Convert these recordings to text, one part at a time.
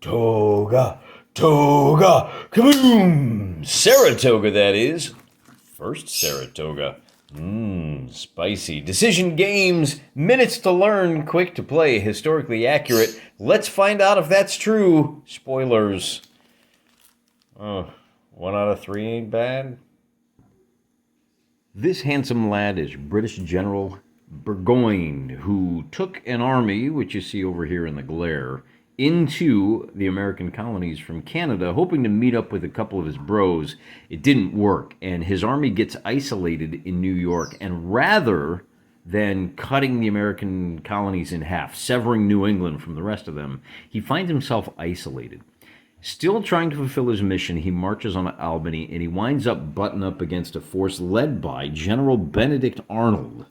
Toga, toga, kaboom! Saratoga, that is. First Saratoga. Spicy. Decision games, minutes to learn, quick to play, historically accurate. Let's find out if that's true. Spoilers. 1 out of 3 ain't bad. This handsome lad is British General Burgoyne, who took an army, which you see over here in the glare, into the American colonies from Canada, hoping to meet up with a couple of his bros. It didn't work, and his army gets isolated in New York, and rather than cutting the American colonies in half, severing New England from the rest of them, he finds himself isolated. Still trying to fulfill his mission, he marches on Albany, and he winds up butting up against a force led by General Benedict Arnold.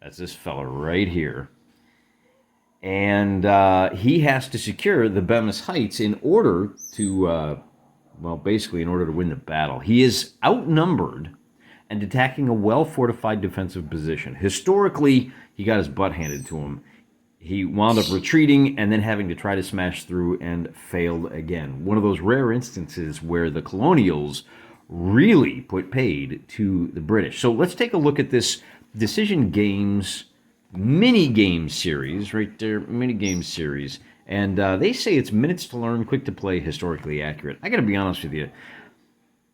That's this fella right here. And he has to secure the Bemis Heights in order to, basically in order to win the battle. He is outnumbered and attacking a well-fortified defensive position. Historically, he got his butt handed to him. He wound up retreating and then having to try to smash through and failed again. One of those rare instances where the Colonials really put paid to the British. So let's take a look at this Decision Games mini game series right there, mini game series, and they say it's minutes to learn, quick to play, historically accurate. I gotta be honest with you,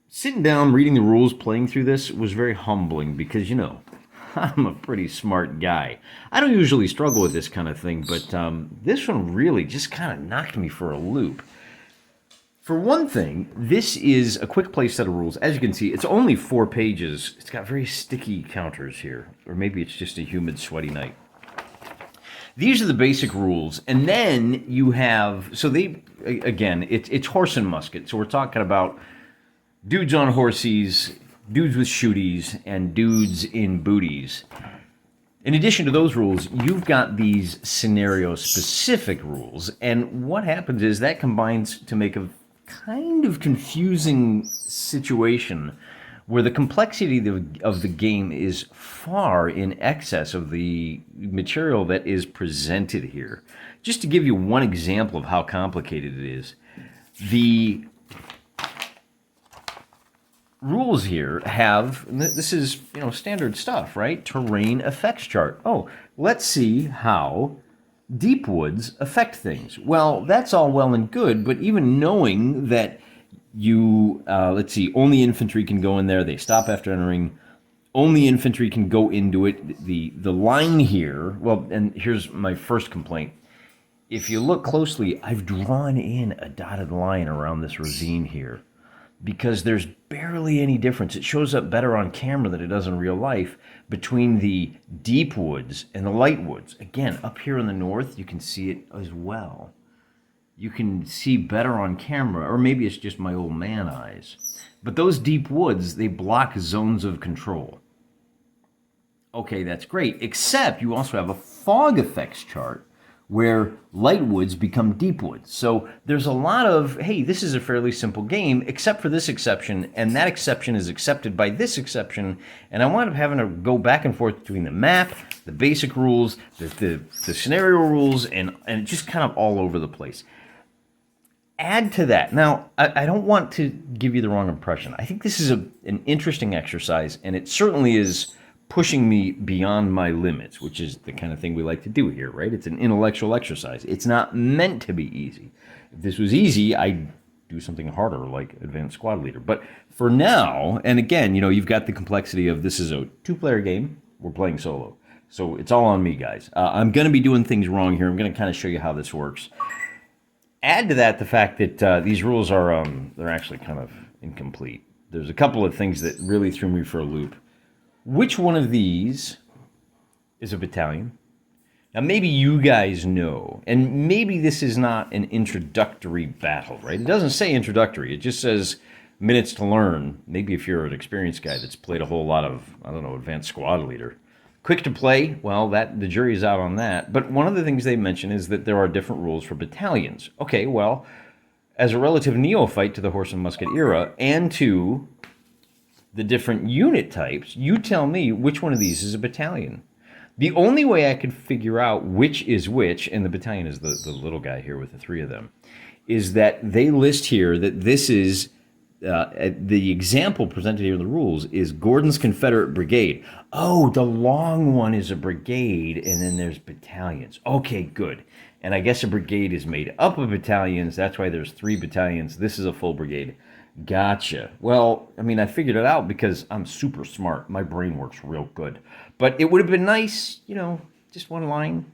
sitting down, reading the rules, playing through this was very humbling because, you know, I'm a pretty smart guy. I don't usually struggle with this kind of thing, but this one really just kind of knocked me for a loop. For one thing, this is a quick play set of rules. As you can see, it's only 4 pages. It's got very sticky counters here, or maybe it's just a humid, sweaty night. These are the basic rules, and then you have, so they, again, it's horse and musket. So we're talking about dudes on horses, dudes with shooties, and dudes in booties. In addition to those rules, you've got these scenario-specific rules, and what happens is that combines to make a kind of confusing situation where the complexity of the game is far in excess of the material that is presented here. Just to give you one example of how complicated it is, the rules here have, this is, you know, standard stuff, right? Terrain effects chart. Oh, let's see how deep woods affect things. Well, that's all well and good, but even knowing that you, let's see, only infantry can go in there, they stop after entering, only infantry can go into it, the line here, well, and here's my first complaint. If you look closely, I've drawn in a dotted line around this ravine here because there's barely any difference. It shows up better on camera than it does in real life between the deep woods and the light woods. Again, up here in the north, you can see it as well. You can see better on camera, or maybe it's just my old man eyes. But those deep woods, they block zones of control. Okay, that's great, except you also have a fog effects chart where light woods become deep woods. So there's a lot of, hey, this is a fairly simple game, except for this exception, and that exception is accepted by this exception, and I wound up having to go back and forth between the map, the basic rules, the scenario rules, and just kind of all over the place. Add to that, now, I don't want to give you the wrong impression. I think this is an interesting exercise, and it certainly is pushing me beyond my limits, which is the kind of thing we like to do here, right? It's an intellectual exercise. It's not meant to be easy. If this was easy, I'd do something harder like Advanced Squad Leader. But for now, and again, you know, you've got the complexity of this is a 2-player game. We're playing solo. So it's all on me, guys. I'm going to be doing things wrong here. I'm going to kind of show you how this works. Add to that the fact that these rules are, they're actually kind of incomplete. There's a couple of things that really threw me for a loop. Which one of these is a battalion? Now, maybe you guys know, and maybe this is not an introductory battle, right? It doesn't say introductory. It just says minutes to learn. Maybe if you're an experienced guy that's played a whole lot of, I don't know, Advanced Squad Leader. Quick to play, well, the jury's out on that. But one of the things they mention is that there are different rules for battalions. Okay, well, as a relative neophyte to the horse and musket era and to the different unit types, you tell me which one of these is a battalion. The only way I could figure out which is which, and the battalion is the little guy here with the three of them, is that they list here that this is the example presented here in the rules is Gordon's Confederate Brigade. Oh, the long one is a brigade, and then there's battalions. Okay, good. And I guess a brigade is made up of battalions. That's why there's 3 battalions. This is a full brigade. Gotcha. Well, I mean, I figured it out because I'm super smart. My brain works real good. But it would have been nice, just one line,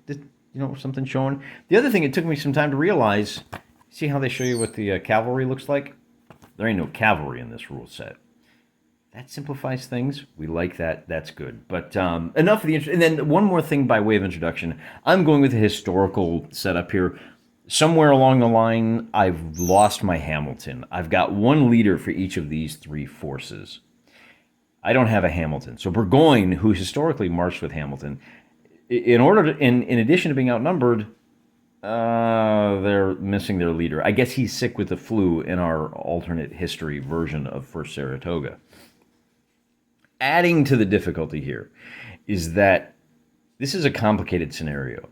something showing. The other thing, it took me some time to realize, see how they show you what the cavalry looks like? There ain't no cavalry in this rule set. That simplifies things. We like that. That's good. But enough of the... And then one more thing by way of introduction. I'm going with a historical setup here. Somewhere along the line, I've lost my Hamilton. I've got one leader for each of these 3 forces. I don't have a Hamilton. So Burgoyne, who historically marched with Hamilton, in addition to being outnumbered, they're missing their leader. I guess he's sick with the flu in our alternate history version of First Saratoga. Adding to the difficulty here is that this is a complicated scenario.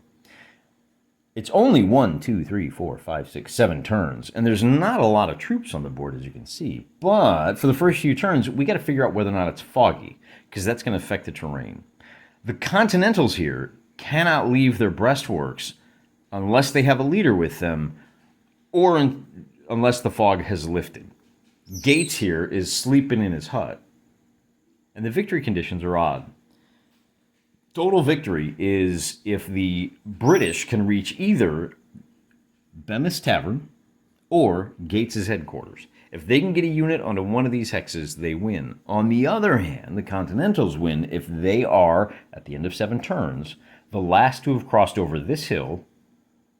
It's only 1, 2, 3, 4, 5, 6, 7 turns, and there's not a lot of troops on the board, as you can see. But for the first few turns, we got to figure out whether or not it's foggy, because that's going to affect the terrain. The Continentals here cannot leave their breastworks unless they have a leader with them, or unless the fog has lifted. Gates here is sleeping in his hut, and the victory conditions are odd. Total victory is if the British can reach either Bemis Tavern or Gates's headquarters. If they can get a unit onto one of these hexes, they win. On the other hand, the Continentals win if they are, at the end of 7 turns, the last to have crossed over this hill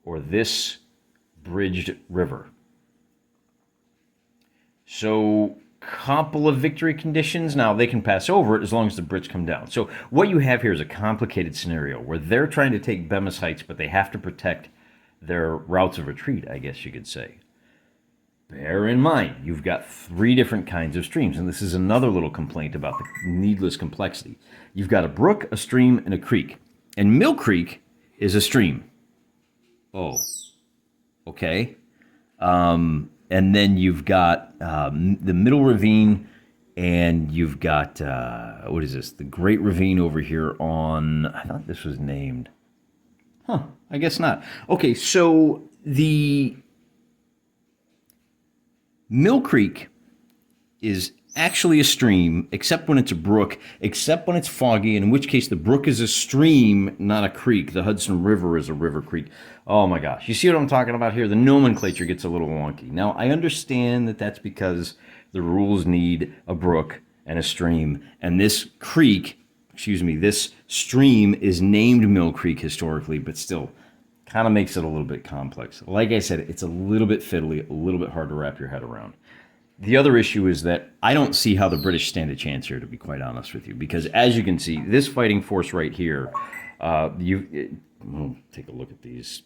or this bridged river. So, couple of victory conditions. Now, they can pass over it as long as the Brits come down. So what you have here is a complicated scenario where they're trying to take Bemis Heights, but they have to protect their routes of retreat, I guess you could say. Bear in mind, you've got 3 different kinds of streams, and this is another little complaint about the needless complexity. You've got a brook, a stream, and a creek. And Mill Creek is a stream. Oh, okay. And then you've got the Middle Ravine, and you've got, what is this? The Great Ravine over here on, I thought this was named. Huh, I guess not. Okay, so the Mill Creek is actually a stream, except when it's a brook, except when it's foggy, and in which case the brook is a stream, not a creek. The Hudson River is a river creek. Oh my gosh. You see what I'm talking about here? The nomenclature gets a little wonky. Now, I understand that that's because the rules need a brook and a stream, and this this stream is named Mill Creek historically, but still kind of makes it a little bit complex. Like I said, it's a little bit fiddly, a little bit hard to wrap your head around. The other issue is that I don't see how the British stand a chance here, to be quite honest with you, because as you can see, this fighting force right here, take a look at these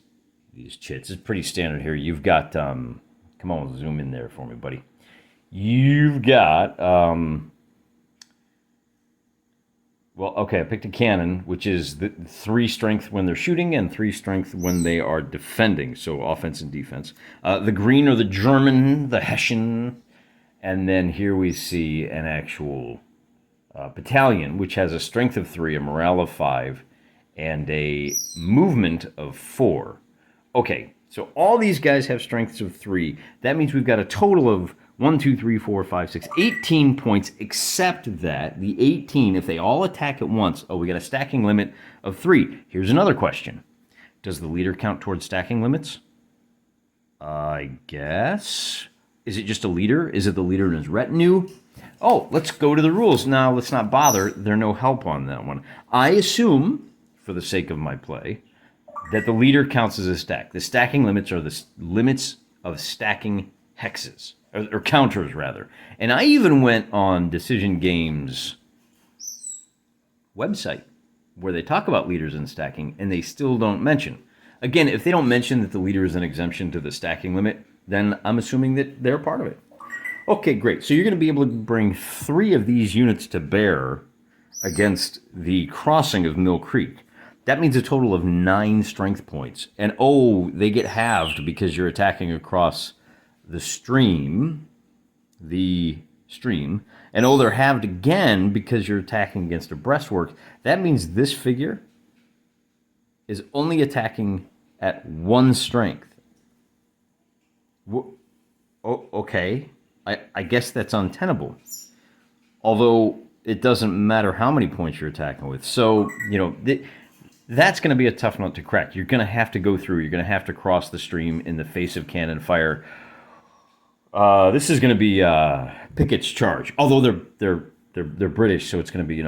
chits. It's pretty standard here. You've got, come on, zoom in there for me, buddy. You've got, I picked a cannon, which is 3 strength when they're shooting and 3 strength when they are defending, so offense and defense. The green are the German, the Hessian. And then here we see an actual battalion, which has a strength of 3, a morale of 5, and a movement of 4. Okay, so all these guys have strengths of 3. That means we've got a total of 1, 2, 3, 4, 5, 6, 18 points, except that the 18, if they all attack at once, we got a stacking limit of 3. Here's another question. Does the leader count towards stacking limits? I guess. Is it just a leader? Is it the leader and his retinue? Oh, let's go to the rules. Now, let's not bother. There's no help on that one. I assume, for the sake of my play, that the leader counts as a stack. The stacking limits are the limits of stacking hexes, or counters, rather. And I even went on Decision Games' website, where they talk about leaders and stacking, and they still don't mention. Again, if they don't mention that the leader is an exemption to the stacking limit, then I'm assuming that they're part of it. Okay, great. So you're going to be able to bring 3 of these units to bear against the crossing of Mill Creek. That means a total of 9 strength points. And oh, they get halved because you're attacking across the stream. And oh, they're halved again because you're attacking against a breastwork. That means this figure is only attacking at 1 strength. Oh, okay. I guess that's untenable. Although it doesn't matter how many points you're attacking with. So, that's going to be a tough nut to crack. You're going to have to go through. You're going to have to cross the stream in the face of cannon fire. This is going to be Pickett's charge. Although they're British, so it's going to be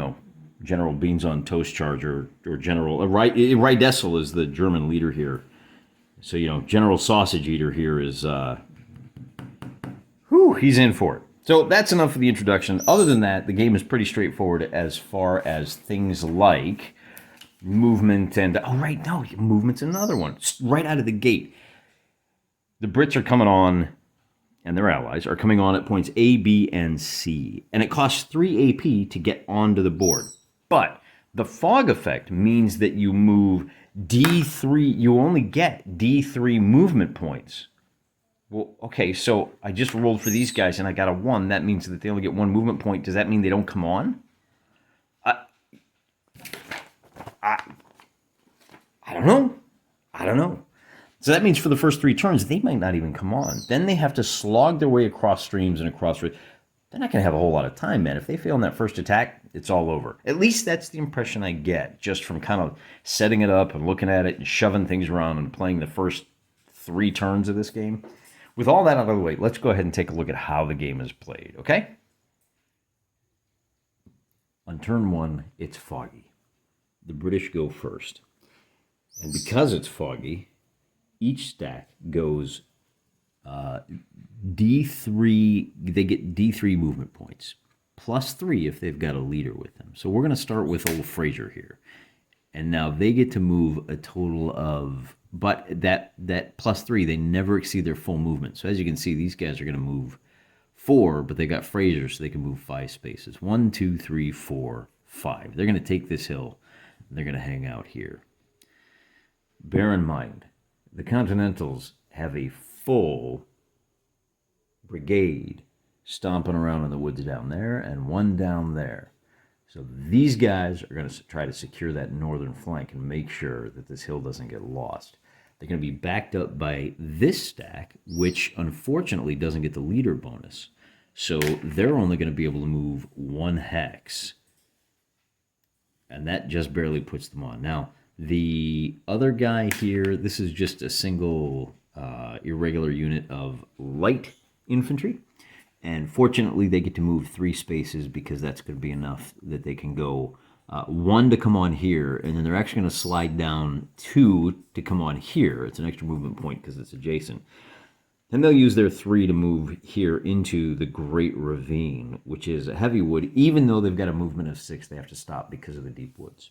General Beans on Toast charge or General Reidessel is the German leader here. So General Sausage Eater here is he's in for it. So that's enough for the introduction. Other than that, the game is pretty straightforward as far as things like movement and... movement's another one. Right out of the gate. The Brits are coming on, and their allies are coming on at points A, B, and C. And it costs 3 AP to get onto the board. But the fog effect means that you move D3. You only get D3 movement points. Well, okay, so I just rolled for these guys and I got a 1. That means that they only get 1 movement point. Does that mean they don't come on? I don't know. So that means for the first 3 turns, they might not even come on. Then they have to slog their way across streams and across... They're not going to have a whole lot of time, man. If they fail in that first attack, it's all over. At least that's the impression I get, just from kind of setting it up and looking at it and shoving things around and playing the first 3 turns of this game. With all that out of the way, let's go ahead and take a look at how the game is played, okay? On turn 1, it's foggy. The British go first. And because it's foggy, each stack goes D3, they get D3 movement points, plus 3 if they've got a leader with them. So we're going to start with old Fraser here. And now they get to move a total of... But that plus 3, they never exceed their full movement. So as you can see, these guys are going to move 4, but they got Fraser, so they can move 5 spaces. 1, 2, 3, 4, 5. They're going to take this hill, and they're going to hang out here. Bear in mind, the Continentals have a full brigade stomping around in the woods down there, and 1 down there. So these guys are going to try to secure that northern flank and make sure that this hill doesn't get lost. They're going to be backed up by this stack, which unfortunately doesn't get the leader bonus. So they're only going to be able to move 1 hex. And that just barely puts them on. Now, the other guy here, this is just a single irregular unit of light infantry. And fortunately, they get to move 3 spaces because that's going to be enough that they can go 1 to come on here, and then they're actually going to slide down 2 to come on here. It's an extra movement point because it's adjacent. Then they'll use their 3 to move here into the Great Ravine, which is a heavy wood. Even though they've got a movement of 6, they have to stop because of the deep woods.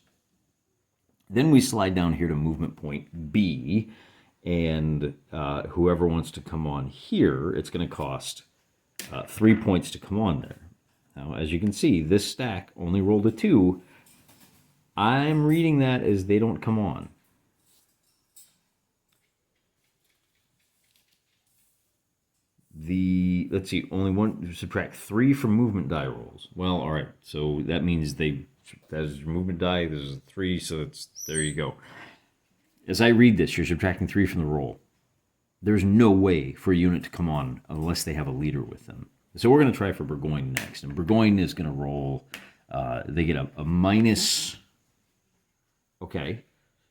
Then we slide down here to movement point B, and whoever wants to come on here, it's going to cost 3 points to come on there. Now, as you can see, this stack only rolled a 2. I'm reading that as they don't come on. Let's see, only 1, subtract 3 from movement die rolls. Well, all right, so that means that's your movement die, there's a 3, so there you go. As I read this, you're subtracting 3 from the roll. There's no way for a unit to come on unless they have a leader with them. So we're going to try for Burgoyne next. And Burgoyne is going to roll, they get a minus, okay,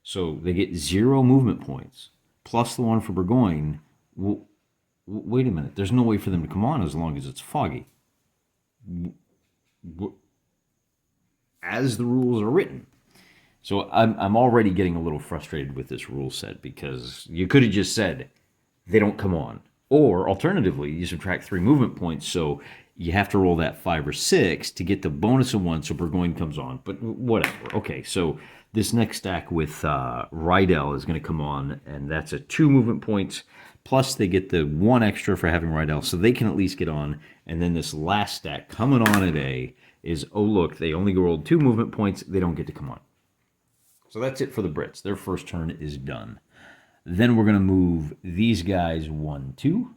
so they get 0 movement points, plus the 1 for Burgoyne. Well, wait a minute, there's no way for them to come on as long as it's foggy. As the rules are written. So I'm already getting a little frustrated with this rule set because you could have just said, they don't come on. Or alternatively, you subtract 3 movement points, so you have to roll that 5 or 6 to get the bonus of 1, so Burgoyne comes on. But whatever. Okay, so this next stack with Rydell is going to come on, and that's a 2 movement points, plus they get the 1 extra for having Rydell, so they can at least get on. And then this last stack coming on at A is, oh look, they only rolled 2 movement points, they don't get to come on. So that's it for the Brits. Their first turn is done. Then we're going to move these guys 1, 2.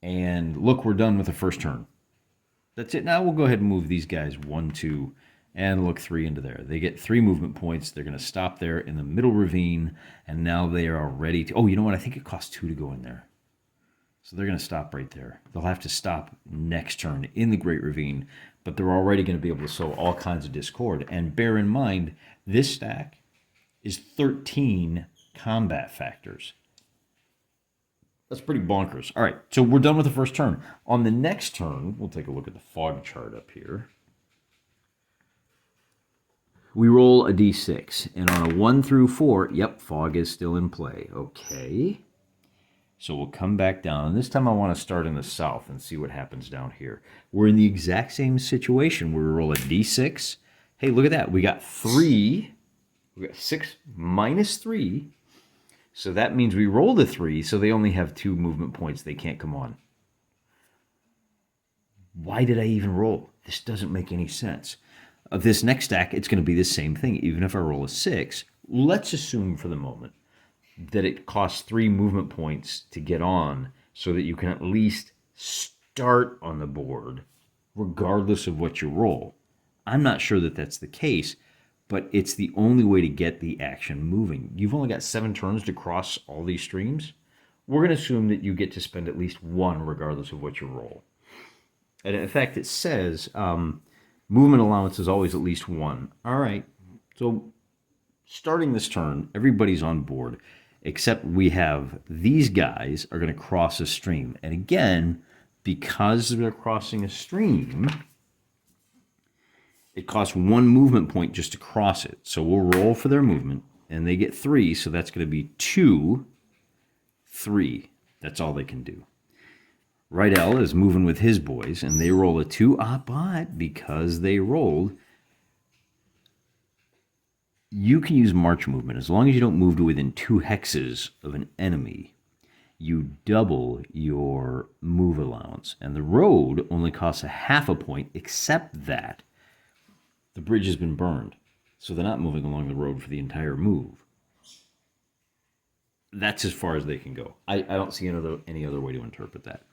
And look, we're done with the first turn. That's it. Now we'll go ahead and move these guys 1, 2, and look 3 into there. They get 3 movement points. They're going to stop there in the middle ravine, and now they are ready to... Oh, you know what? I think it costs 2 to go in there. So they're going to stop right there. They'll have to stop next turn in the Great Ravine, but they're already going to be able to sow all kinds of discord. And bear in mind, this stack is 13 combat factors. That's pretty bonkers. All right, so we're done with the first turn. On the next turn, we'll take a look at the fog chart up here. We roll a d6, and on a 1 through 4, yep, fog is still in play. Okay. So we'll come back down, and this time I want to start in the south and see what happens down here. We're in the exact same situation where we roll a d6. Hey, look at that. We got 3. We got 6 minus 3. So that means we rolled a 3, so they only have 2 movement points. They can't come on. Why did I even roll? This doesn't make any sense. This next stack, it's going to be the same thing. Even if I roll a 6, let's assume for the moment that it costs 3 movement points to get on so that you can at least start on the board regardless of what you roll. I'm not sure that that's the case, but it's the only way to get the action moving. You've only got 7 turns to cross all these streams. We're going to assume that you get to spend at least 1 regardless of what you roll. And in fact, it says movement allowance is always at least 1. All right, so starting this turn, everybody's on board, except we have these guys are going to cross a stream. And again, because they're crossing a stream, it costs 1 movement point just to cross it. So we'll roll for their movement, and they get 3, so that's going to be 2, 3. That's all they can do. Rydell is moving with his boys, and they roll a 2. But because they rolled, you can use march movement. As long as you don't move to within 2 hexes of an enemy, you double your move allowance. And the road only costs a half a point, except that the bridge has been burned. So they're not moving along the road for the entire move. That's as far as they can go. I don't see any other way to interpret that.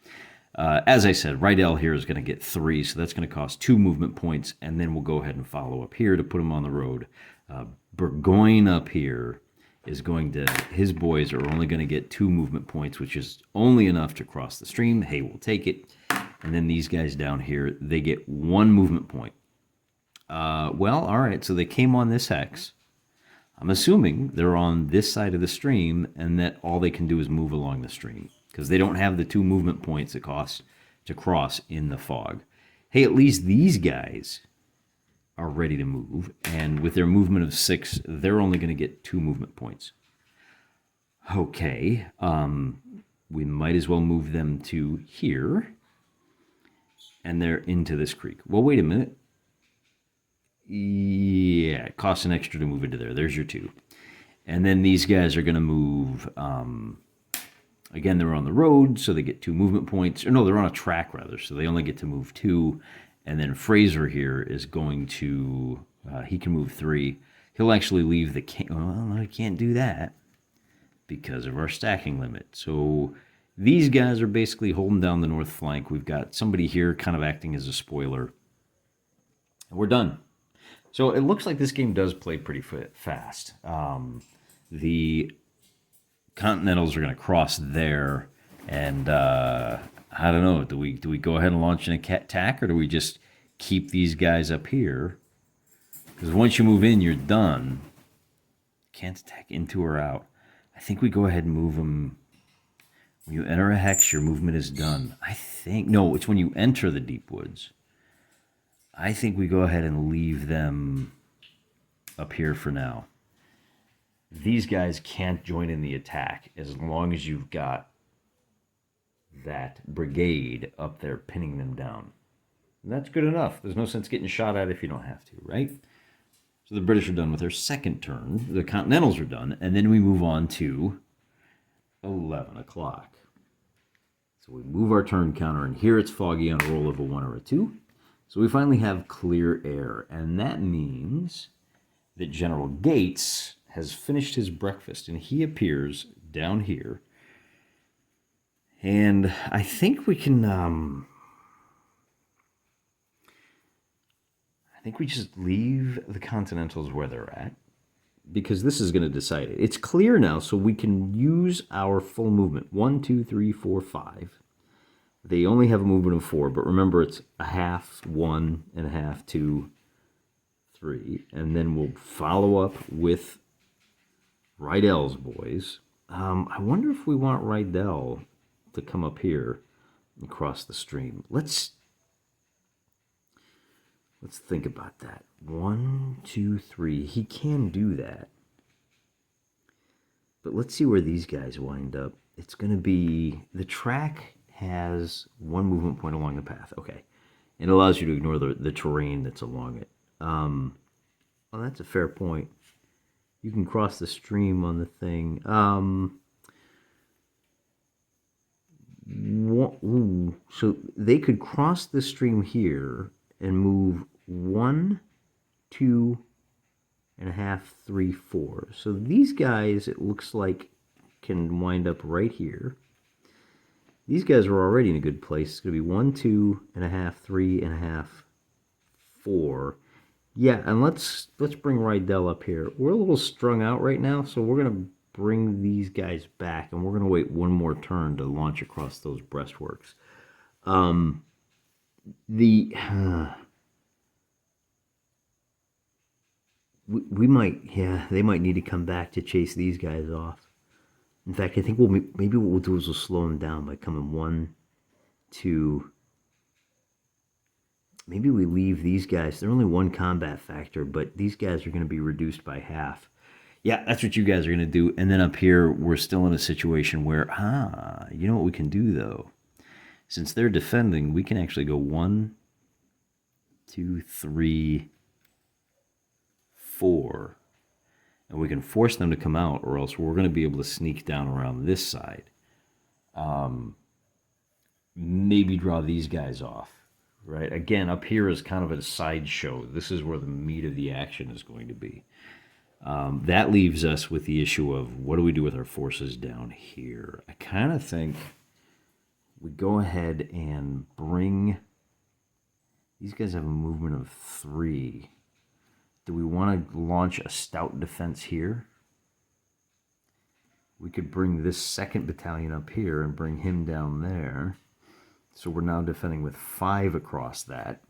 As I said, Rydell here is going to get 3, so that's going to cost 2 movement points, and then we'll go ahead and follow up here to put him on the road. Burgoyne up here is going to, his boys are only going to get 2 movement points, which is only enough to cross the stream. Hey, we'll take it. And then these guys down here, they get 1 movement point. Well, all right, so they came on this hex. I'm assuming they're on this side of the stream and that all they can do is move along the stream because they don't have the 2 movement points it costs to cross in the fog. Hey, at least these guys are ready to move, and with their movement of 6, they're only going to get 2 movement points. Okay, we might as well move them to here, and they're into this creek. Well, wait a minute. Yeah, it costs an extra to move into there. There's your 2. And then these guys are going to move, again, they're on the road, so they get 2 movement points. Or no, they're on a track, rather, so they only get to move 2. And then Fraser here is going to, he can move 3. He'll actually leave the, well, I can't do that because of our stacking limit. So these guys are basically holding down the north flank. We've got somebody here kind of acting as a spoiler. And we're done. So it looks like this game does play pretty fast. The Continentals are going to cross there, and I don't know. Do we go ahead and launch an attack, or do we just keep these guys up here? Because once you move in, you're done. Can't attack into or out. I think we go ahead and move them. When you enter a hex, your movement is done. I think no, it's when you enter the deep woods. I think we go ahead and leave them up here for now. These guys can't join in the attack as long as you've got that brigade up there pinning them down. And that's good enough. There's no sense getting shot at if you don't have to, right? So the British are done with their second turn. The Continentals are done. And then we move on to 11 o'clock. So we move our turn counter, and here it's foggy on a roll of a 1 or a 2. So we finally have clear air, and that means that General Gates has finished his breakfast, and he appears down here. And I think we can, I think we just leave the Continentals where they're at, because this is going to decide it. It's clear now, so we can use our full movement. 1, 2, 3, 4, 5. They only have a movement of 4, but remember it's a half, 1 and a half, 2, 3. And then we'll follow up with Rydell's boys. I wonder if we want Rydell to come up here and cross the stream. Let's think about that. 1, 2, 3. He can do that. But let's see where these guys wind up. It's going to be... The track has 1 movement point along the path. Okay. It allows you to ignore the terrain that's along it. Well, that's a fair point. You can cross the stream on the thing. So they could cross the stream here and move 1, 2 and a half, 3, 4. So these guys, it looks like, can wind up right here. These guys are already in a good place. It's going to be 1, 2 and a half, 3 and a half, 4. Yeah, and let's bring Rydell up here. We're a little strung out right now, so we're going to bring these guys back, and we're going to wait one more turn to launch across those breastworks. We might, yeah, they might need to come back to chase these guys off. In fact, I think maybe what we'll do is we'll slow them down by coming 1, 2. Maybe we leave these guys. They're only 1 combat factor, but these guys are going to be reduced by half. Yeah, that's what you guys are going to do. And then up here, we're still in a situation where, you know what we can do, though? Since they're defending, we can actually go 1, 2, 3, 4. And we can force them to come out, or else we're going to be able to sneak down around this side. Maybe draw these guys off. Right? Again, up here is kind of a sideshow. This is where the meat of the action is going to be. That leaves us with the issue of what do we do with our forces down here? I kind of think we go ahead and bring... These guys have a movement of 3. Do we want to launch a stout defense here? We could bring this 2nd battalion up here and bring him down there. So we're now defending with 5 across that.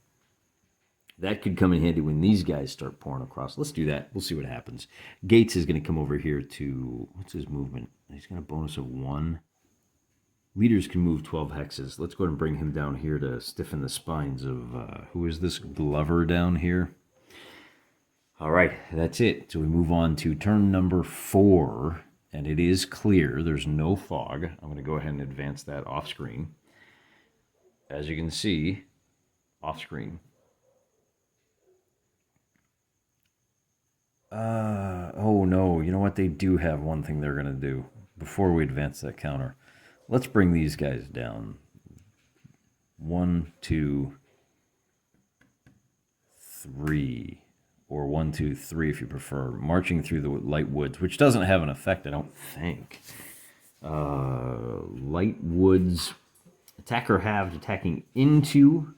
That could come in handy when these guys start pouring across. Let's do that. We'll see what happens. Gates is going to come over here to... What's his movement? He's got a bonus of 1. Leaders can move 12 hexes. Let's go ahead and bring him down here to stiffen the spines of... who is this Glover down here? All right, that's it. So we move on to turn number 4. And it is clear. There's no fog. I'm going to go ahead and advance that off screen. As you can see, off screen. Oh no, you know what? They do have one thing they're going to do before we advance that counter. Let's bring these guys down. 1, 2, 3. Or 1, 2, 3 if you prefer. Marching through the light woods, which doesn't have an effect, I don't think. Light woods... Attacker halved, attacking into,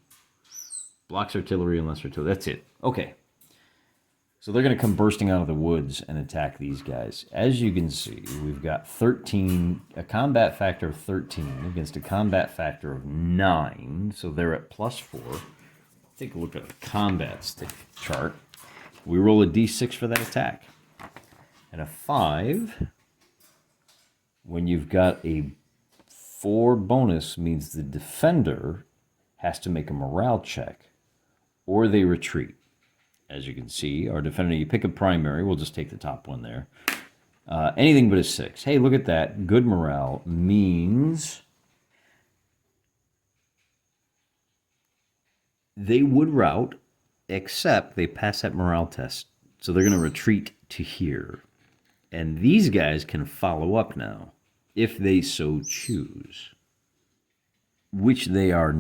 blocks artillery and lesser artillery. That's it. Okay. So they're going to come bursting out of the woods and attack these guys. As you can see, we've got 13, a combat factor of 13 against a combat factor of 9. So they're at +4. Take a look at the combat stick chart. We roll a d6 for that attack. And a 5, when you've got a 4 bonus, means the defender has to make a morale check or they retreat. As you can see, our defender, you pick a primary, we'll just take the top one there. Anything but a 6. Hey, look at that. Good morale means they would rout, except they pass that morale test. So they're going to retreat to here. And these guys can follow up now, if they so choose. Which they are...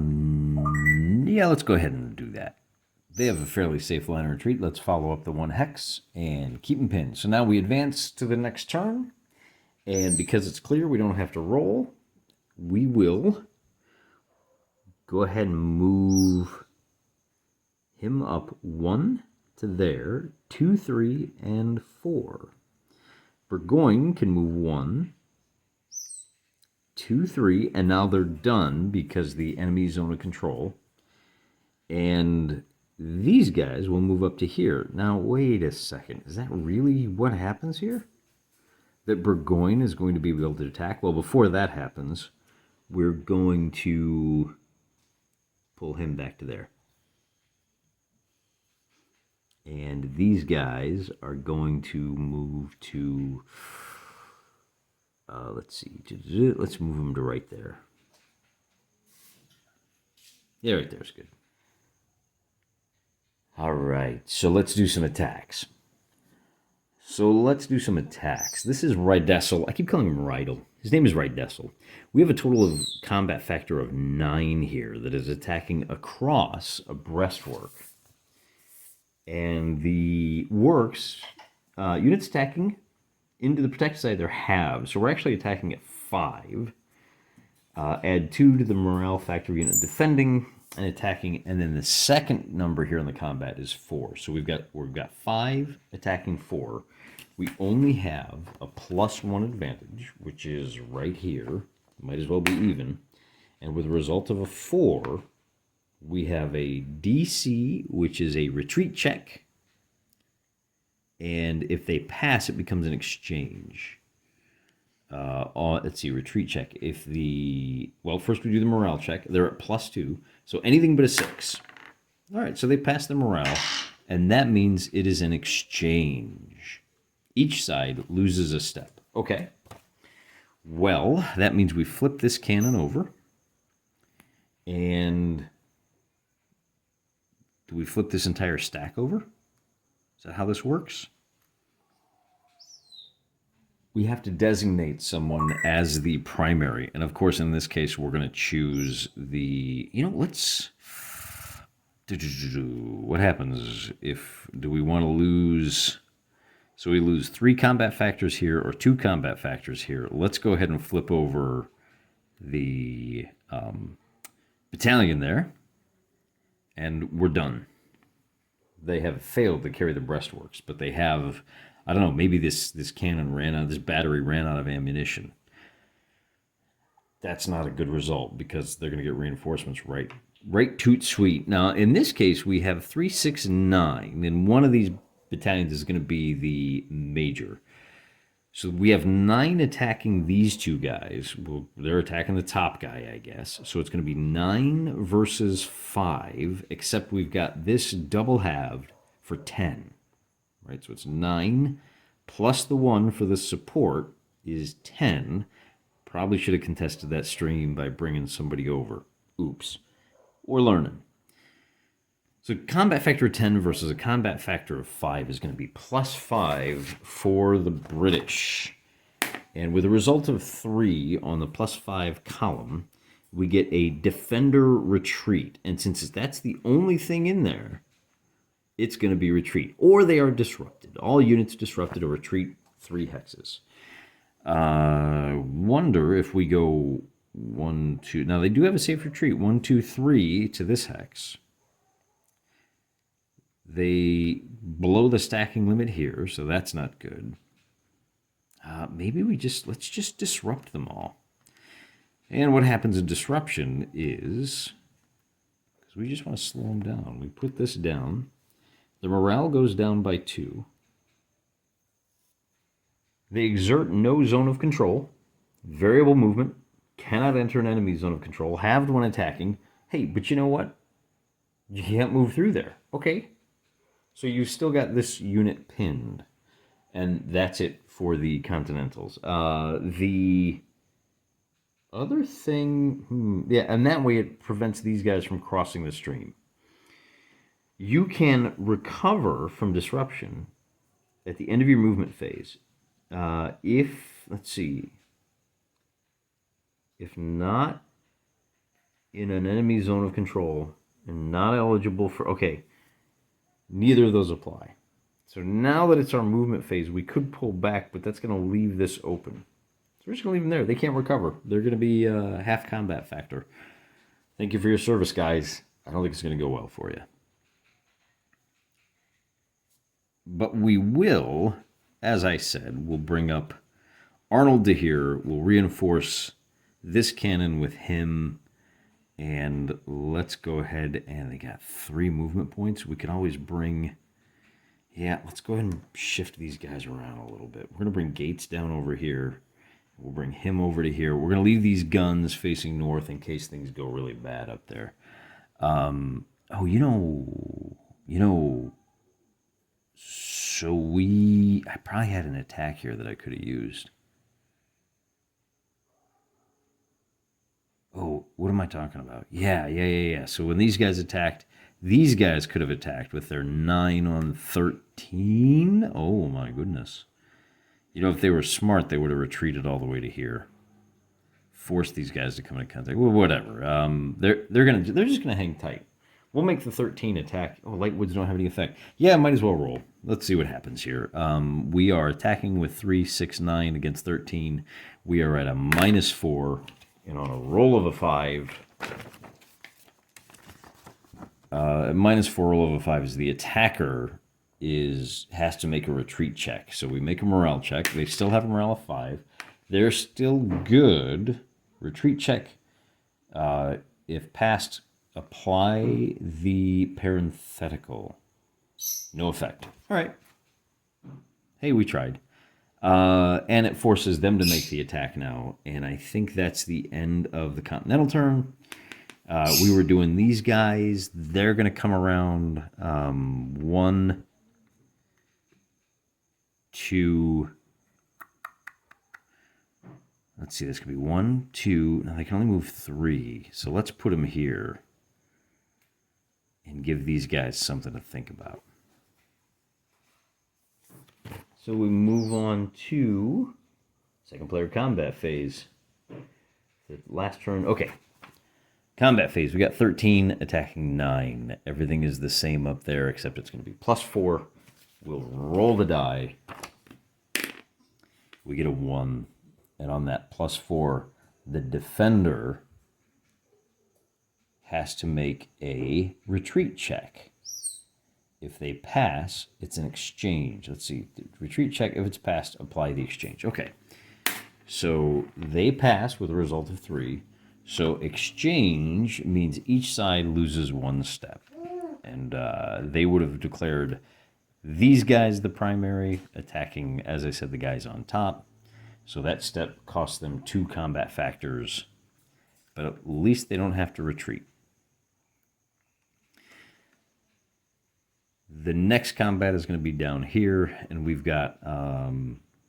Yeah, let's go ahead and do that. They have a fairly safe line of retreat. Let's follow up the 1 hex and keep them pinned. So now we advance to the next turn. And because it's clear, we don't have to roll. We will go ahead and move him up 1 to there, 2, 3, and 4. Burgoyne can move 1, 2, 3, and now they're done because the enemy zone of control. And these guys will move up to here. Now, wait a second. Is that really what happens here? That Burgoyne is going to be able to attack? Well, before that happens, we're going to pull him back to there. And these guys are going to move to, let's see, let's move them to right there. Yeah, right there is good. All right, so let's do some attacks. This is Rydessel. I keep calling him Rydell. His name is Rydessel. We have a total of combat factor of 9 here that is attacking across a breastwork. And the works, units attacking into the protected side, they're halves. So we're actually attacking at 5. Add 2 to the morale factor unit defending and attacking, and then the second number here in the combat is 4. So we've got 5 attacking 4. We only have a +1 advantage, which is right here. Might as well be even. And with a result of a 4, we have a DC, which is a retreat check. And if they pass, it becomes an exchange. Let's see, retreat check. First we do the morale check. They're at +2, so anything but a 6. All right, so they pass the morale, and that means it is an exchange. Each side loses a step. Okay. Well, that means we flip this cannon over. And do we flip this entire stack over? Is that how this works? We have to designate someone as the primary. And of course, in this case, we're going to choose the, what happens if, do we want to lose, so we lose 3 combat factors here or 2 combat factors here. Let's go ahead and flip over the battalion there. And we're done. They have failed to carry the breastworks, but they have, I don't know, maybe this battery ran out of ammunition. That's not a good result because they're going to get reinforcements right toot sweet. Now, in this case, we have 3, 6, 9, and one of these battalions is going to be the major. So we have 9 attacking these 2 guys. Well, they're attacking the top guy, I guess. So it's going to be 9 versus 5, except we've got this double halved for 10. Right? So it's 9 plus the 1 for the support is 10. Probably should have contested that stream by bringing somebody over. Oops. We're learning. So combat factor of 10 versus a combat factor of 5 is going to be +5 for the British. And with a result of 3 on the +5 column, we get a defender retreat. And since that's the only thing in there, it's going to be retreat. Or they are disrupted. All units disrupted or retreat 3 hexes. Wonder if we go 1, 2. Now they do have a safe retreat. 1, 2, 3 to this hex. They blow the stacking limit here, so that's not good. Maybe let's just disrupt them all. And what happens in disruption is, because we just want to slow them down, we put this down. The morale goes down by 2. They exert no zone of control. Variable movement. Cannot enter an enemy zone of control. Halved when attacking. Hey, but you know what? You can't move through there. Okay. So you've still got this unit pinned. And that's it for the Continentals. The other thing... yeah, and that way it prevents these guys from crossing the stream. You can recover from disruption at the end of your movement phase. Let's see, if not in an enemy zone of control and not eligible for, okay, Neither of those apply. So now that it's our movement phase, we could pull back, but that's going to leave this open. So we're just going to leave them there. They can't recover. They're going to be half combat factor. Thank you for your service, guys. I don't think it's going to go well for you. But we will, as I said, we'll bring up Arnold to here. We'll reinforce this cannon with him. And let's go ahead, and they got 3 movement points. We can always bring, yeah, let's go ahead and shift these guys around a little bit. We're going to bring Gates down over here. We'll bring him over to here. We're going to leave these guns facing north in case things go really bad up there. Oh, you know, so I probably had an attack here that I could have used. Oh, what am I talking about? Yeah. So when these guys attacked, these guys could have attacked with their 9 on 13. Oh, my goodness. You know, if they were smart, they would have retreated all the way to here. Forced these guys to come into contact. Well, whatever. They're just gonna hang tight. We'll make the 13 attack. Oh, light woods don't have any effect. Yeah, might as well roll. Let's see what happens here. We are attacking with 3, 6, 9 against 13. We are at a -4. And on a roll of a 5, -4 roll of a 5 is the attacker has to make a retreat check. So we make a morale check. They still have a morale of 5. They're still good. Retreat check. If passed, apply the parenthetical. No effect. All right. Hey, we tried. And it forces them to make the attack now. And I think that's the end of the Continental turn. We were doing these guys. They're going to come around 1, 2. Let's see, this could be 1, 2. Now they can only move 3. So let's put them here and give these guys something to think about. So we move on to second player combat phase. The last turn. Okay. Combat phase. We got 13 attacking 9. Everything is the same up there except it's going to be +4. We'll roll the die. We get a 1. And on that +4, the defender has to make a retreat check. If they pass, it's an exchange. Let's see. Retreat check. If it's passed, apply the exchange. Okay. So they pass with a result of 3. So exchange means each side loses 1 step. And they would have declared these guys the primary, attacking, as I said, the guys on top. So that step costs them 2 combat factors. But at least they don't have to retreat. The next combat is going to be down here, and we've got a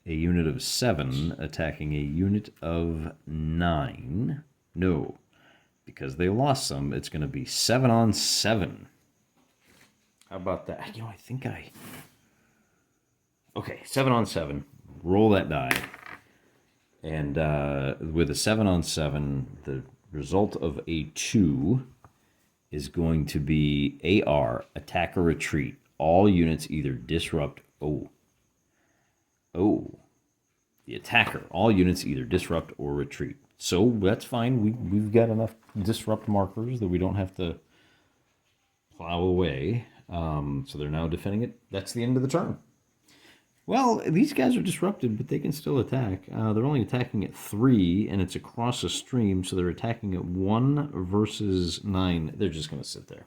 unit of 7 attacking a unit of 9. No, because they lost some, it's going to be 7 on 7. How about that? You know, I think okay, 7 on 7. Roll that die. And with a 7 on 7, the result of a 2 is going to be AR, attack or retreat. All units either disrupt. Oh. The attacker. All units either disrupt or retreat. So that's fine. We've got enough disrupt markers that we don't have to plow away. So they're now defending it. That's the end of the turn. Well, these guys are disrupted, but they can still attack. They're only attacking at 3, and it's across a stream, so they're attacking at 1 versus 9. They're just going to sit there.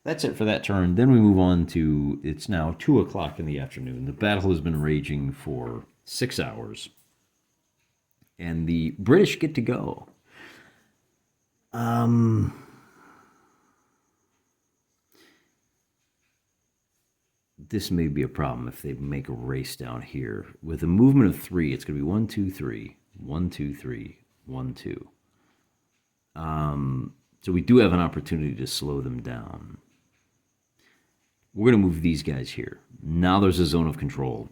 That's it for that turn. Then we move on to, it's now 2 o'clock in the afternoon. The battle has been raging for 6 hours. And the British get to go. This may be a problem if they make a race down here. With a movement of 3, it's going to be 1, 2, 3, 1, 2, 3, 1, 2. So we do have an opportunity to slow them down. We're going to move these guys here. Now there's a zone of control.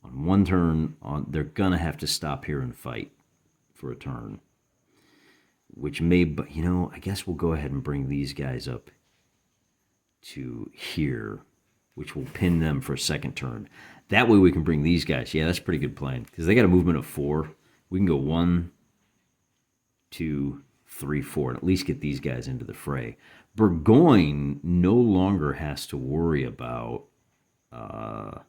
On one turn, they're going to have to stop here and fight for a turn. Which may, but I guess we'll go ahead and bring these guys up to here, which will pin them for a second turn. That way we can bring these guys. Yeah, that's a pretty good plan, because they got a movement of 4. We can go 1, 2, 3, 4, and at least get these guys into the fray. Burgoyne no longer has to worry about... I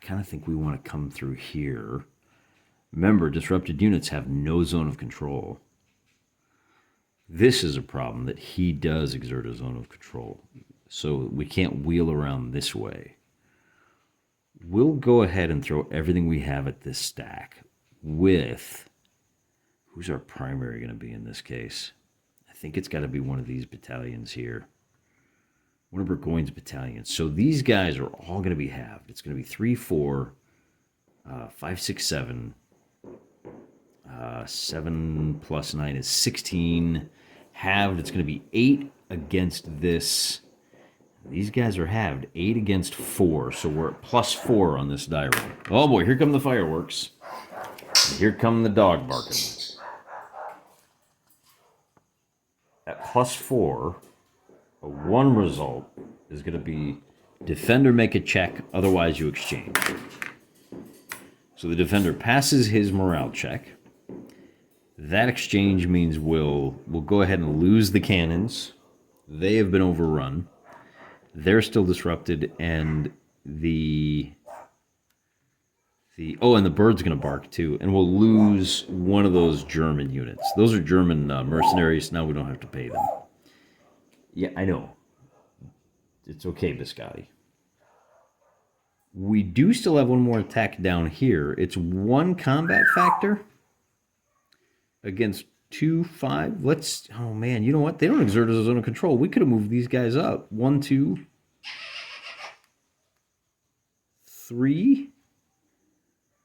kind of think we want to come through here. Remember, disrupted units have no zone of control. This is a problem, that he does exert a zone of control. So we can't wheel around this way. We'll go ahead and throw everything we have at this stack with... Who's our primary going to be in this case? I think it's got to be one of these battalions here. One of Burgoyne's battalions. So these guys are all going to be halved. It's going to be 3, 4, 5, 6, 7. 7 plus 9 is 16. Halved, it's going to be 8 against this. These guys are halved. 8 against 4. So we're at plus 4 on this die roll. Oh boy, here come the fireworks. And here come the dog barking. At plus 4, a 1 result is going to be defender make a check, otherwise you exchange. So the defender passes his morale check. That exchange means we'll go ahead and lose the cannons. They have been overrun. They're still disrupted, and the bird's going to bark too, and we'll lose one of those German units. Those are German mercenaries. Now we don't have to pay them. Yeah, I know. It's okay, Biscotti. We do still have one more attack down here. It's 1 combat factor against 2, 5. Oh man, you know what? They don't exert a zone of control. We could have moved these guys up. 1, 2, 3.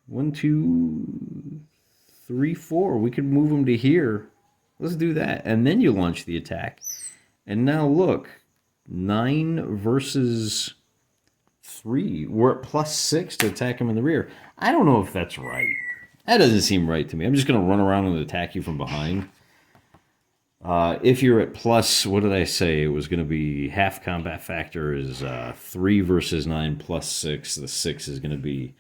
1, 2, 3, 4. We could move them to here. Let's do that. And then you launch the attack. And now look, 9 versus 3. We're at plus 6 to attack them in the rear. I don't know if that's right. That doesn't seem right to me. I'm just going to run around and attack you from behind. If you're at plus, what did I say? It was going to be half combat factor is 3 versus 9 plus 6. The 6 is going to be...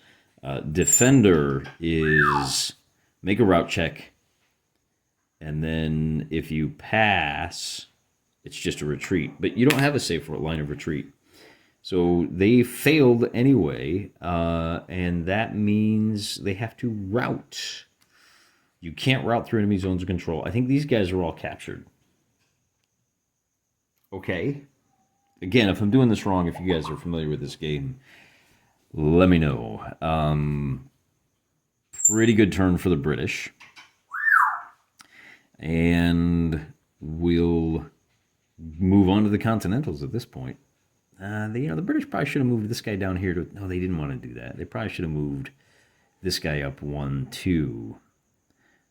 defender is make a route check, and then if you pass, it's just a retreat. But you don't have a safe line of retreat. So they failed anyway, and that means they have to route. You can't route through enemy zones of control. I think these guys are all captured. Okay. Again, if I'm doing this wrong, if you guys are familiar with this game, let me know. Pretty good turn for the British. And we'll move on to the Continentals at this point. The British probably should have moved this guy down here. No, they didn't want to do that. They probably should have moved this guy up 1, 2,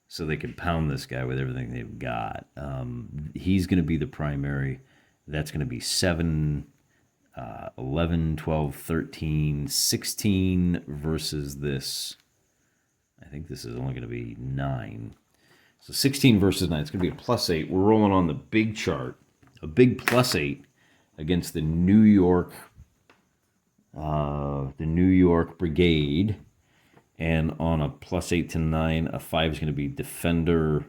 so they could pound this guy with everything they've got. He's going to be the primary. That's going to be 7... 11, 12, 13, 16 versus this. I think this is only going to be 9. So 16 versus 9. It's going to be a plus 8. We're rolling on the big chart. A big plus 8 against the New York Brigade. And on a plus 8 to 9, a 5 is going to be defender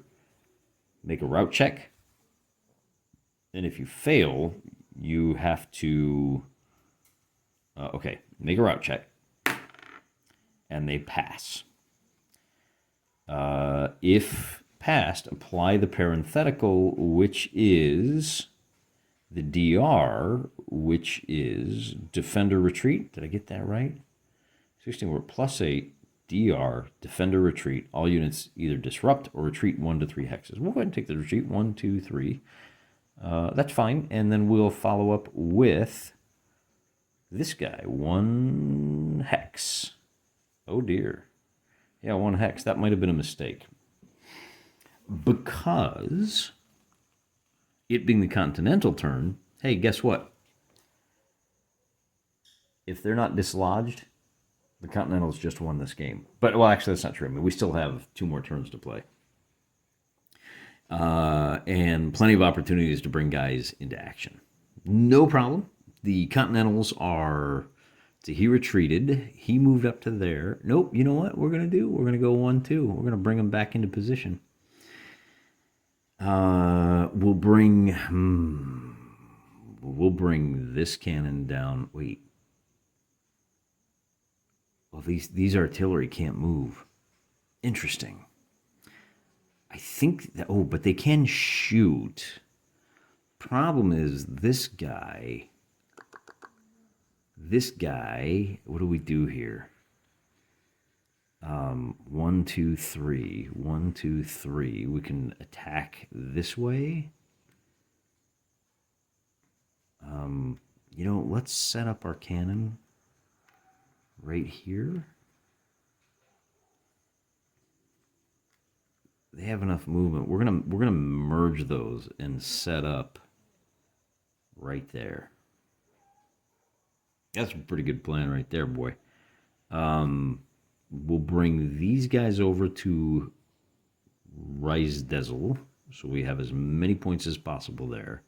make a route check. And if you fail, you have to, make a route check. And they pass. If passed, apply the parenthetical, which is the DR, which is defender retreat. Did I get that right? 16, we're plus 8, DR, defender retreat. All units either disrupt or retreat 1 to 3 hexes. We'll go ahead and take the retreat, 1, 2, 3. That's fine. And then we'll follow up with this guy, 1 hex. Oh dear. Yeah, 1 hex. That might have been a mistake. Because it being the Continental turn, hey, guess what? If they're not dislodged, the Continentals just won this game. But, well, actually, that's not true. I mean, we still have 2 more turns to play. and plenty of opportunities to bring guys into action. No problem. The Continentals are... So he retreated. He moved up to there. Nope, you know what we're going to do? We're going to go 1-2. We're going to bring him back into position. We'll bring this cannon down. Wait. Well, these artillery can't move. Interesting. I think that, oh, but they can shoot. Problem is this guy, what do we do here? 1, 2, 3, 1, 2, 3. We can attack this way. You know, let's set up our cannon right here. They have enough movement. We're gonna merge those and set up right there. That's a pretty good plan right there, boy. We'll bring these guys over to Reisdezel, so we have as many points as possible there.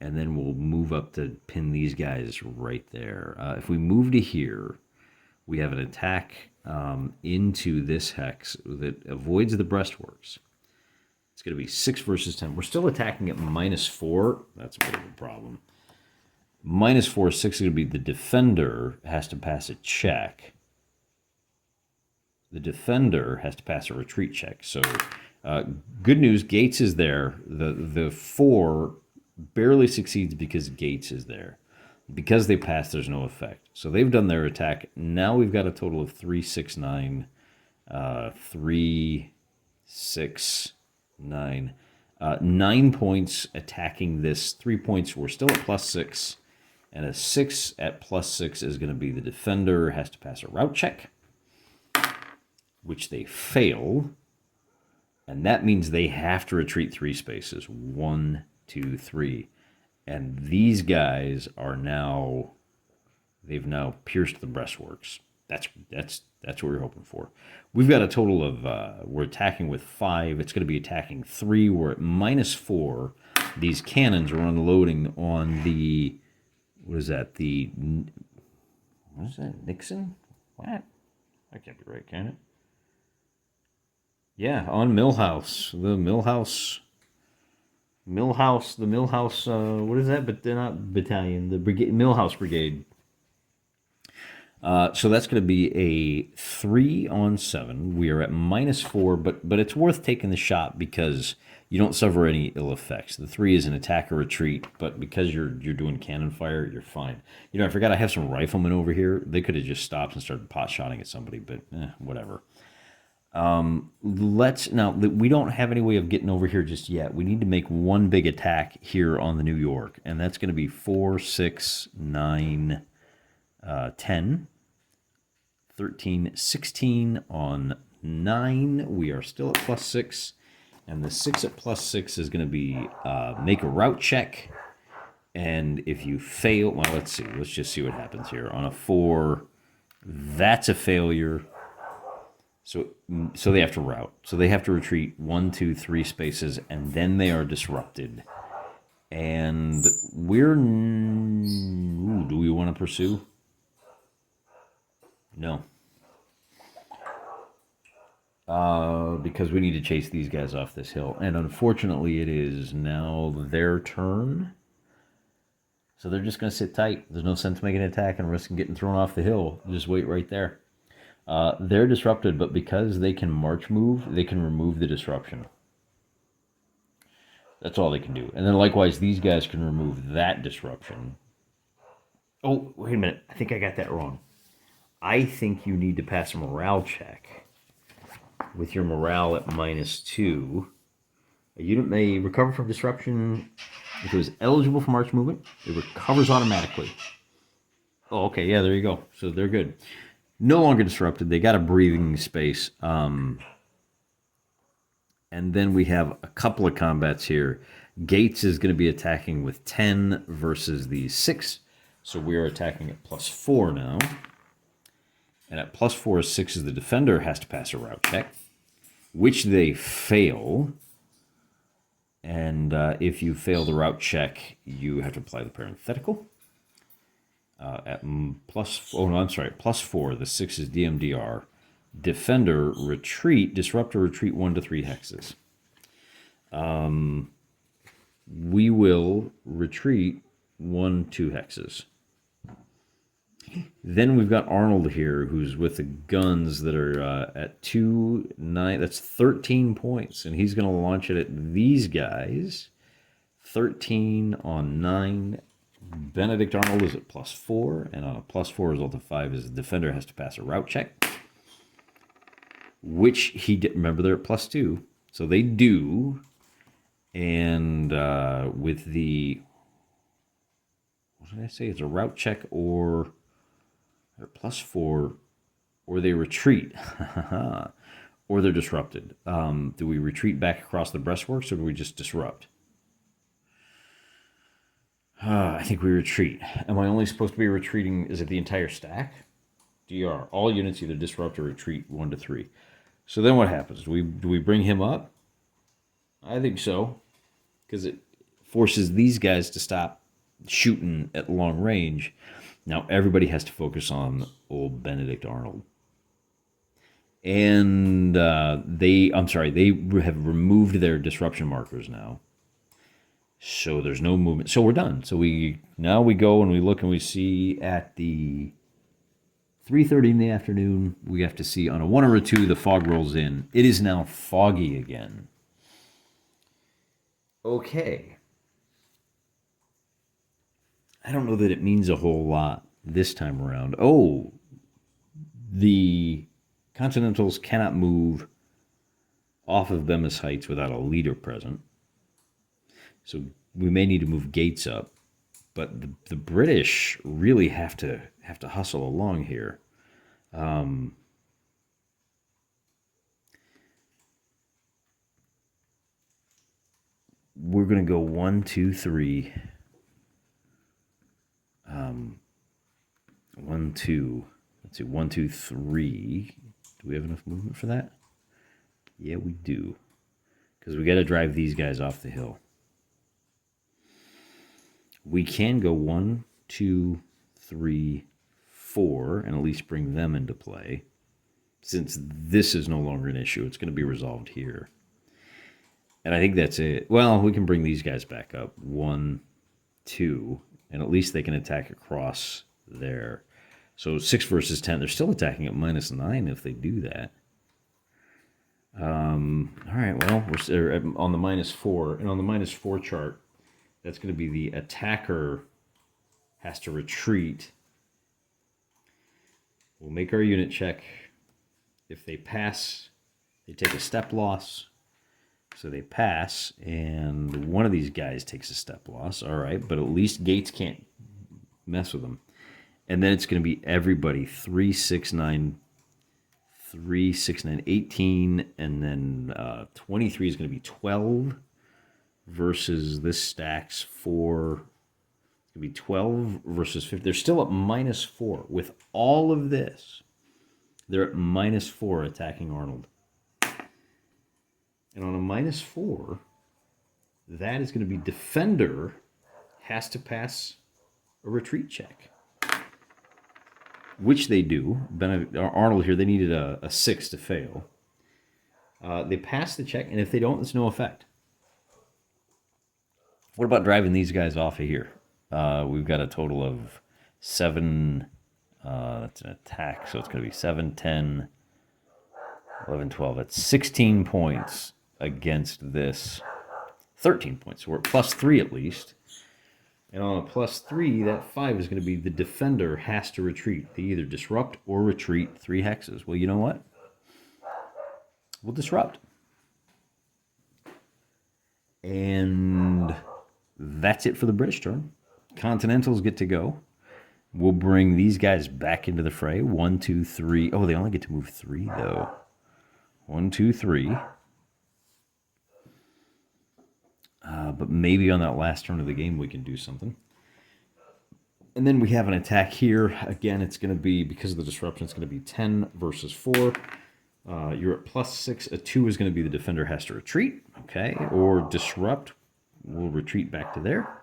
And then we'll move up to pin these guys right there. If we move to here, we have an attack into this hex that avoids the breastworks. It's going to be 6 versus 10. We're still attacking at -4. That's a bit of a problem. -4, 6 is going to be the defender has to pass a check. The defender has to pass a retreat check. So good news, Gates is there. The 4 barely succeeds because Gates is there. Because they passed, there's no effect. So they've done their attack. Now we've got a total of 3, 6, 9. 3, 6, 9. 9 points attacking this. 3 points, we're still at +6. And a 6 at +6 is going to be the defender has to pass a route check, which they fail. And that means they have to retreat 3 spaces. 1, 2, 3. And these guys are now, they've now pierced the breastworks. That's what we're hoping for. We've got a total of, we're attacking with 5. It's going to be attacking 3. We're at -4. These cannons are unloading on the, what is that? What is that? Nixon? What? That can't be right, can it? Yeah, on Millhouse. The Millhouse, what is that? But they're not battalion, the brigade, Millhouse Brigade. So that's going to be a 3 on 7. We are at -4, but it's worth taking the shot because you don't suffer any ill effects. The 3 is an attack or retreat, but because you're doing cannon fire, you're fine. You know, I forgot I have some riflemen over here. They could have just stopped and started pot-shotting at somebody, but whatever. Now, we don't have any way of getting over here just yet. We need to make one big attack here on the New York, and that's going to be 4, 6, 9, 10, 13, 16 on 9. We are still at +6, and the 6 at +6 is going to be make a route check, and if you fail, well, let's see. Let's just see what happens here. On a 4, that's a failure. So they have to route. So they have to retreat 1, 2, 3 spaces, and then they are disrupted. And we're... Ooh, do we want to pursue? No. Because we need to chase these guys off this hill. And unfortunately, it is now their turn. So they're just going to sit tight. There's no sense making an attack and risking getting thrown off the hill. Just wait right there. They're disrupted, but because they can march move, they can remove the disruption. That's all they can do. And then likewise, these guys can remove that disruption. Oh, wait a minute. I think I got that wrong. I think you need to pass a morale check. With your morale at -2, a unit may recover from disruption if it was eligible for march movement. It recovers automatically. Oh, okay. Yeah, there you go. So they're good. No longer disrupted. They got a breathing space. And then we have a couple of combats here. Gates is going to be attacking with 10 versus the 6. So we are attacking at +4 now. And at +4, 6 is the defender has to pass a route check, which they fail. And if you fail the route check, you have to apply the parenthetical. +4. The 6 is DMDR. Defender, retreat, disruptor, retreat 1 to 3 hexes. We will retreat 1, 2 hexes. Then we've got Arnold here, who's with the guns that are at 2, 9. That's 13 points, and he's going to launch it at these guys. 13 on 9. Benedict Arnold is at +4, and on a +4 result of 5 is the defender has to pass a route check, which he did. Remember, they're at +2, so they do. And with the, what did I say? It's a route check or they're +4, or they retreat, or they're disrupted. Do we retreat back across the breastworks, or do we just disrupt? I think we retreat. Am I only supposed to be retreating? Is it the entire stack? DR. All units either disrupt or retreat 1 to 3. So then what happens? Do we bring him up? I think so, because it forces these guys to stop shooting at long range. Now everybody has to focus on old Benedict Arnold. And they have removed their disruption markers now. So there's no movement. So we're done. So now we go and we look and we see at the 3:30 in the afternoon, we have to see on a 1 or a 2, the fog rolls in. It is now foggy again. Okay. I don't know that it means a whole lot this time around. Oh, the Continentals cannot move off of Bemis Heights without a leader present. So we may need to move gates up. But the British really have to hustle along here. We're going to go 1, 2, 3. 1, 2. Let's see, 1, 2, 3. Do we have enough movement for that? Yeah, we do. Because we got to drive these guys off the hill. We can go 1, 2, 3, 4, and at least bring them into play. Since this is no longer an issue, it's going to be resolved here. And I think that's it. Well, we can bring these guys back up. 1, 2, and at least they can attack across there. So 6 versus 10. They're still attacking at -9 if they do that. All right, well, we're on the -4. And on the -4 chart, that's going to be the attacker has to retreat. We'll make our unit check. If they pass, they take a step loss. So they pass, and one of these guys takes a step loss. All right, but at least Gates can't mess with them. And then it's going to be everybody 3, 6, 9, 3, 6, 9, 18, and then 23 is going to be 12 versus this stack's 4. It's going to be 12 versus 50. They're still at -4. With all of this, they're at -4 attacking Arnold. And on a -4, that is going to be defender has to pass a retreat check. Which they do. Arnold here, they needed a 6 to fail. They pass the check, and if they don't, it's no effect. What about driving these guys off of here? We've got a total of 7. That's an attack, so it's going to be 7, 10, 11, 12. That's 16 points against this. 13 points. So we're at +3 at least. And on a +3, that 5 is going to be the defender has to retreat. They either disrupt or retreat 3 hexes. Well, you know what? We'll disrupt. And that's it for the British turn. Continentals get to go. We'll bring these guys back into the fray. 1, 2, 3. Oh, they only get to move 3, though. 1, 2, 3. But maybe on that last turn of the game we can do something. And then we have an attack here. Again, it's going to be, because of the disruption, it's going to be 10 versus 4. You're at +6. A 2 is going to be the defender has to retreat, okay, or disrupt. We'll retreat back to there.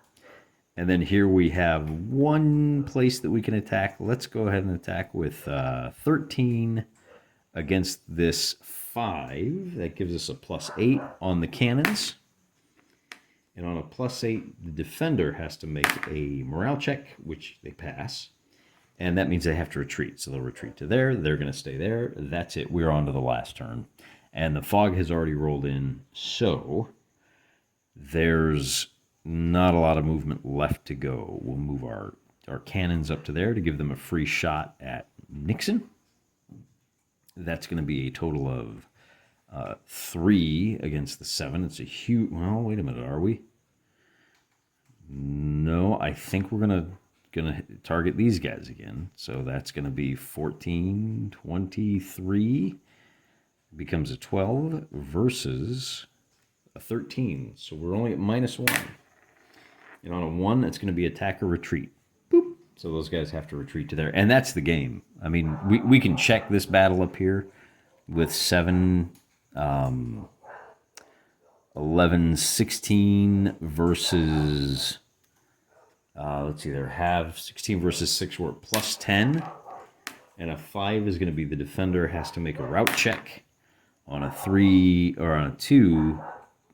And then here we have one place that we can attack. Let's go ahead and attack with 13 against this 5. That gives us a +8 on the cannons. And on a +8, the defender has to make a morale check, which they pass. And that means they have to retreat. So they'll retreat to there. They're going to stay there. That's it. We're on to the last turn. And the fog has already rolled in. So there's not a lot of movement left to go. We'll move our cannons up to there to give them a free shot at Nixon. That's going to be a total of 3 against the 7. It's a huge... Well, wait a minute. Are we? No, I think we're going to target these guys again. So that's going to be 14, 23. Becomes a 12 versus a 13. So we're only at -1. And on a 1, it's going to be attack or retreat. Boop. So those guys have to retreat to there. And that's the game. I mean, we can check this battle up here with 7, 11, 16 versus... let's see, there have 16 versus 6, we're at +10. And a 5 is going to be the defender has to make a route check. On a 3 or on a 2...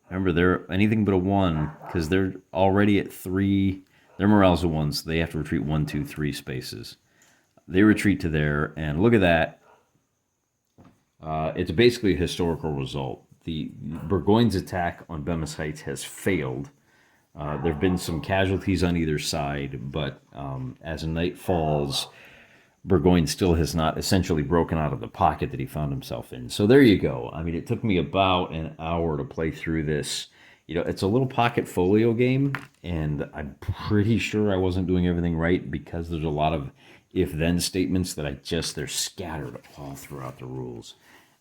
Remember, they're anything but a 1 because they're already at 3. Their morale's a 1, so they have to retreat 1, 2, 3 spaces. They retreat to there, and look at that. It's basically a historical result. The Burgoyne's attack on Bemis Heights has failed. There have been some casualties on either side, but as night falls, Burgoyne still has not essentially broken out of the pocket that he found himself in. So there you go. I mean, it took me about an hour to play through this. You know, it's a little pocket folio game, and I'm pretty sure I wasn't doing everything right because there's a lot of if-then statements that they're scattered all throughout the rules.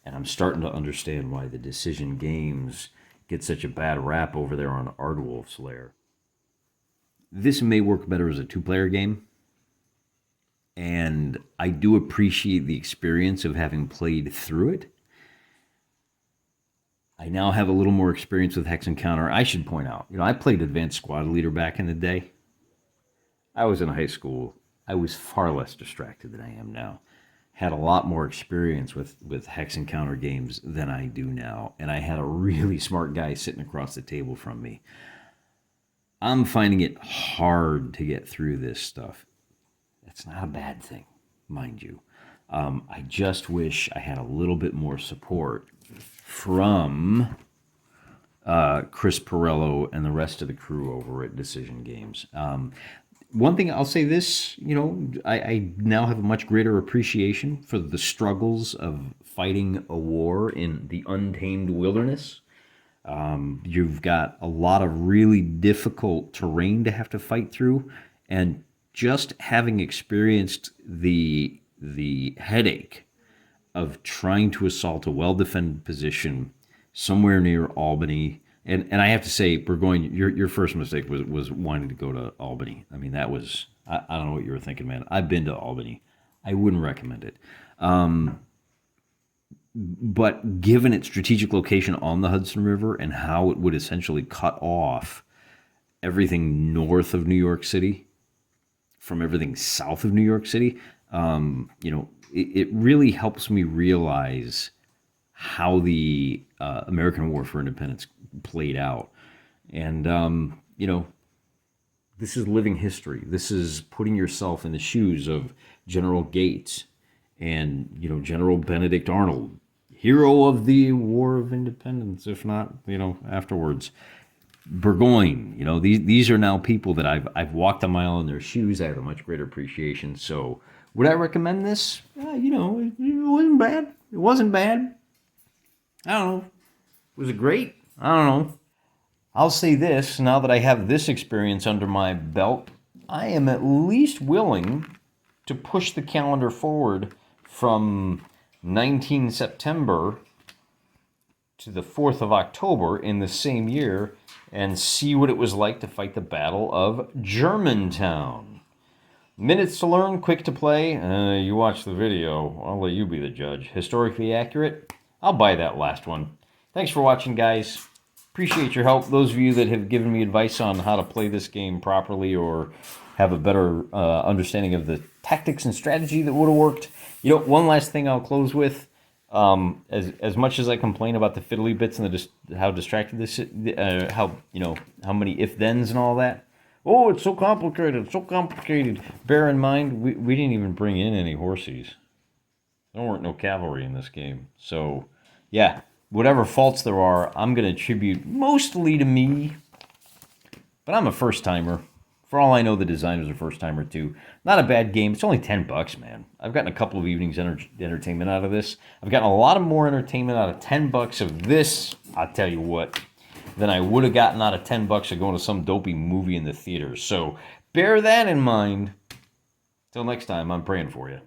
And I'm starting to understand why the decision games get such a bad rap over there on Ardwolf's Lair. This may work better as a 2-player game. And I do appreciate the experience of having played through it. I now have a little more experience with Hex Encounter. I should point out, I played Advanced Squad Leader back in the day. I was in high school. I was far less distracted than I am now. Had a lot more experience with Hex Encounter games than I do now. And I had a really smart guy sitting across the table from me. I'm finding it hard to get through this stuff. It's not a bad thing, mind you. I just wish I had a little bit more support from Chris Perello and the rest of the crew over at Decision Games. One thing I'll say this, I now have a much greater appreciation for the struggles of fighting a war in the untamed wilderness. You've got a lot of really difficult terrain to have to fight through, and just having experienced the headache of trying to assault a well-defended position somewhere near Albany, and I have to say, Burgoyne, your first mistake was wanting to go to Albany. I mean, that was, I don't know what you were thinking, man. I've been to Albany. I wouldn't recommend it. But given its strategic location on the Hudson River and how it would essentially cut off everything north of New York City from everything south of New York City, it really helps me realize how the American War for Independence played out. And, this is living history. This is putting yourself in the shoes of General Gates and, General Benedict Arnold, hero of the War of Independence, if not, afterwards. Burgoyne, these are now people that I've walked a mile in their shoes. I have a much greater appreciation. So would I recommend this? It wasn't bad. It wasn't bad. I don't know. Was it great? I don't know. I'll say this, now that I have this experience under my belt, I am at least willing to push the calendar forward from 19 September to the 4th of October in the same year and see what it was like to fight the Battle of Germantown. Minutes to learn, quick to play. You watch the video. I'll let you be the judge. Historically accurate? I'll buy that last one. Thanks for watching, guys. Appreciate your help. Those of you that have given me advice on how to play this game properly or have a better understanding of the tactics and strategy that would have worked. You know, one last thing I'll close with. As much as I complain about the fiddly bits and how distracted this, how many if-thens and all that. Oh, it's so complicated, so complicated. Bear in mind, we didn't even bring in any horses. There weren't no cavalry in this game. So, yeah, whatever faults there are, I'm going to attribute mostly to me. But I'm a first-timer. For all I know, the designer's a first-timer, too. Not a bad game. It's only $10, man. I've gotten a couple of evenings entertainment out of this. I've gotten a lot more entertainment out of $10 of this, I'll tell you what, than I would have gotten out of $10 of going to some dopey movie in the theater. So bear that in mind. Till next time, I'm praying for you.